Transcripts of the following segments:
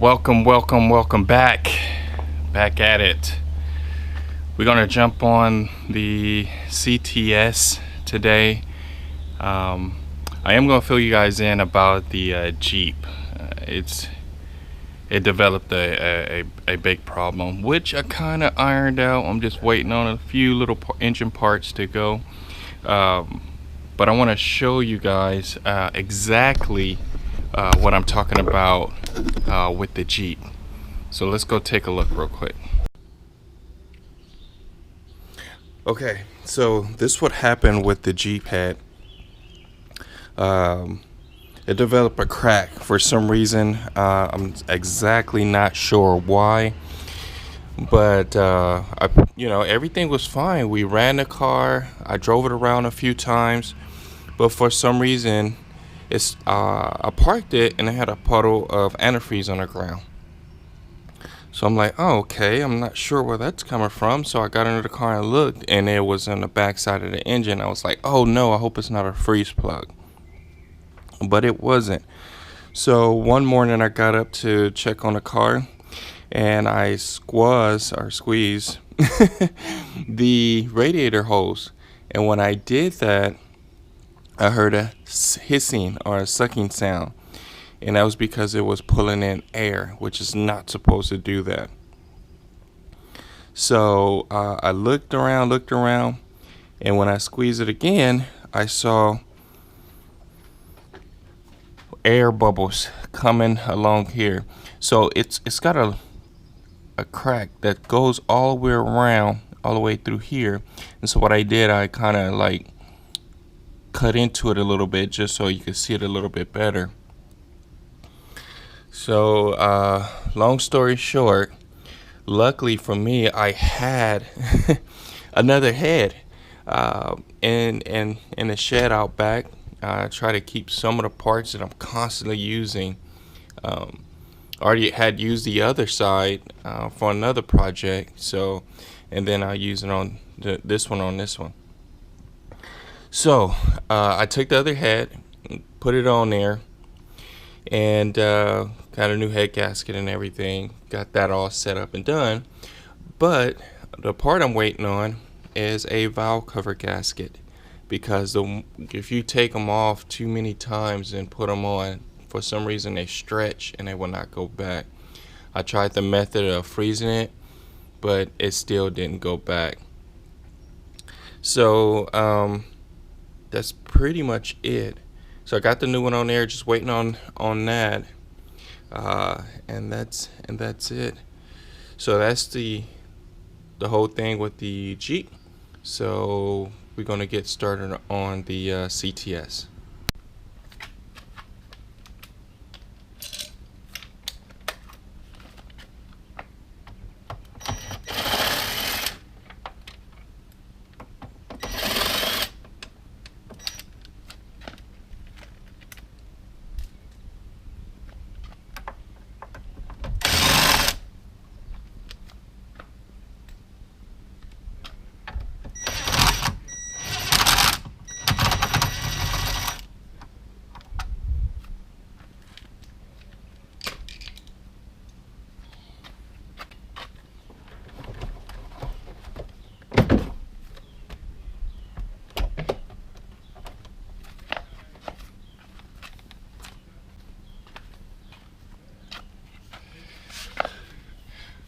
Welcome back at it. We're gonna jump on the CTS today. I am gonna fill you guys in about the Jeep. It developed a big problem, which I kind of ironed out. I'm just waiting on a few little engine parts to go. But I want to show you guys exactly what I'm talking about with the Jeep. So let's go take a look real quick. Okay, so this is what happened with the Jeep head. It developed a crack for some reason. I'm exactly not sure why, but everything was fine. We ran the car. I drove it around a few times, but for some reason, I parked it and it had a puddle of antifreeze on the ground. So I'm like, oh, okay, I'm not sure where that's coming from. So I got into the car and looked, and it was on the back side of the engine. I was like, oh no, I hope it's not a freeze plug. But it wasn't. So one morning I got up to check on the car, and I squeeze the radiator hose. And when I did that, I heard a hissing or a sucking sound. And that was because it was pulling in air, which is not supposed to do that. So I looked around, and when I squeezed it again, I saw air bubbles coming along here. So it's got a crack that goes all the way around, all the way through here. And so what I did, I kind of like cut into it a little bit just so you could see it a little bit better. So long story short, luckily for me, I had another head in the shed out back. I try to keep some of the parts that I'm constantly using. Already had used the other side for another project, so, and then I use it on this one. So I took the other head, put it on there, and got a new head gasket and everything. Got that all set up and done. But the part I'm waiting on is a valve cover gasket, because if you take them off too many times and put them on, for some reason they stretch and they will not go back. I tried the method of freezing it, but it still didn't go back. So that's pretty much it. So I got the new one on there, just waiting on that, and that's it. So that's the whole thing with the Jeep. So we're gonna get started on the CTS.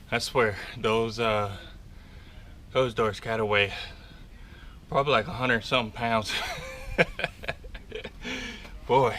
I swear, those doors got away probably like 100 something pounds. Boy.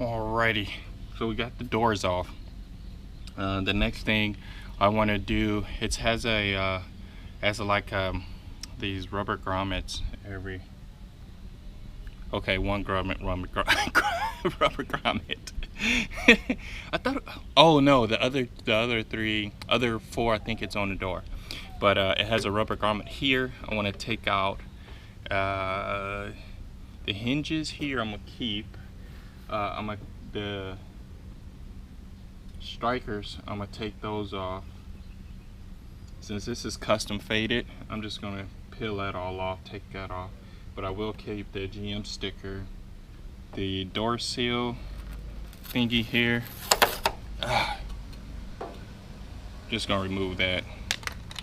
Alrighty, so we got the doors off. The next thing I want to do, it has like these rubber grommets every. Okay, one grommet, rubber grommet. I thought. Oh no, the other four, I think it's on the door, but it has a rubber grommet here. I want to take out the hinges here. I'm gonna keep. The strikers, I'm gonna take those off. Since this is custom faded, I'm just gonna peel that all off, take that off. But I will keep the GM sticker. The door seal thingy here, just gonna remove that.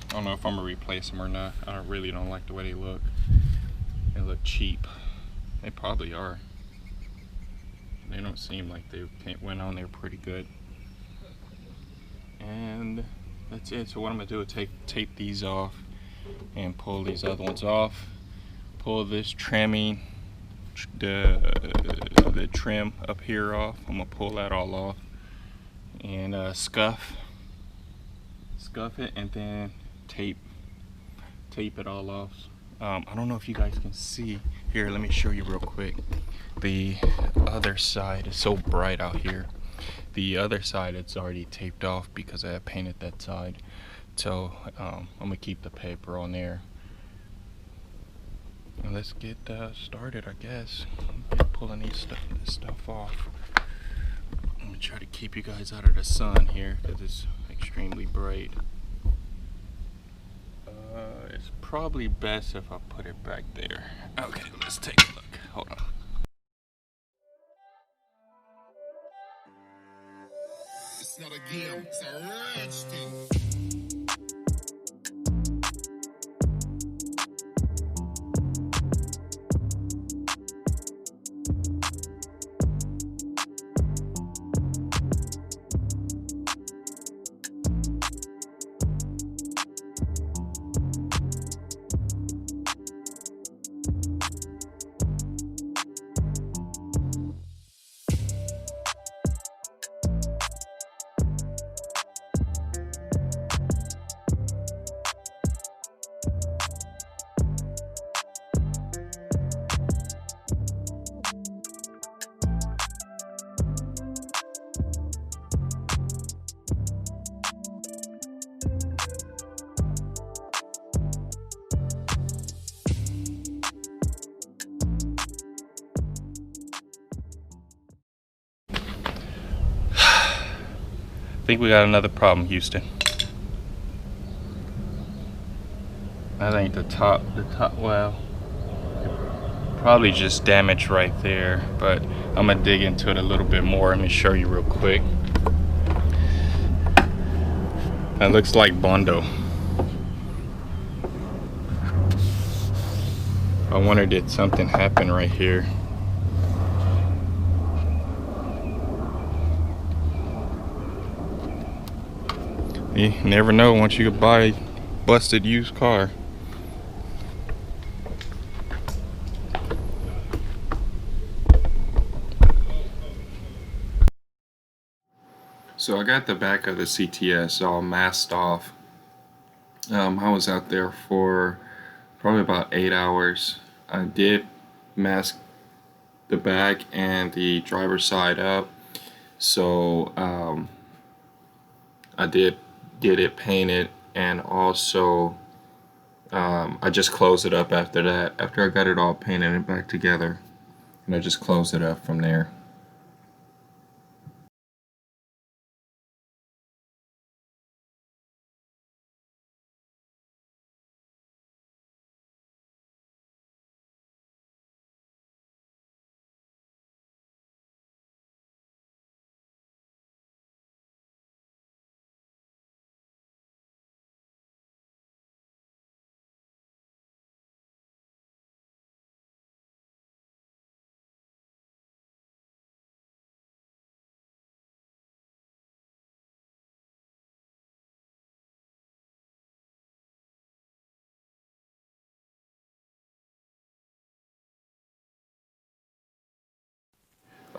I don't know if I'm gonna replace them or not. I really don't like the way they look. They look cheap. They probably are. They don't seem like they went on there pretty good. And that's it. So what I'm gonna do is tape these off and pull these other ones off. Pull this trimming, the trim up here off. I'm gonna pull that all off and scuff it, and then tape it all off. I don't know if you guys can see here. Let me show you real quick. The other side is so bright out here. The other side, it's already taped off because I painted that side. So I'm gonna keep the paper on there. And let's get started, I guess. Get pulling this stuff off. I'm gonna try to keep you guys out of the sun here because it's extremely bright. It's probably best if I put it back there. Okay, let's take a look. Hold on. It's not a game, it's a rich thing. I think we got another problem, Houston. I think the top, well, probably just damage right there, but I'm gonna dig into it a little bit more. Let me show you real quick. That looks like Bondo. I wonder, did something happen right here? You never know once you buy a busted used car. So I got the back of the CTS all masked off. I was out there for probably about 8 hours. I did mask the back and the driver's side up. So I did get it painted, and also I just closed it up after that. After I got it all painted and back together, and I just closed it up from there.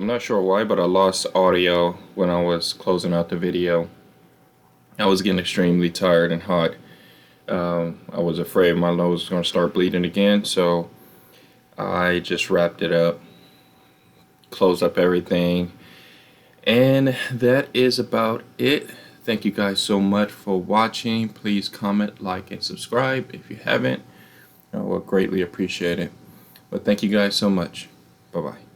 I'm not sure why, but I lost audio when I was closing out the video. I was getting extremely tired and hot. I was afraid my nose was going to start bleeding again, so I just wrapped it up, closed up everything, and that is about it. Thank you guys so much for watching. Please comment, like, and subscribe if you haven't. I will greatly appreciate it. But thank you guys so much. Bye-bye.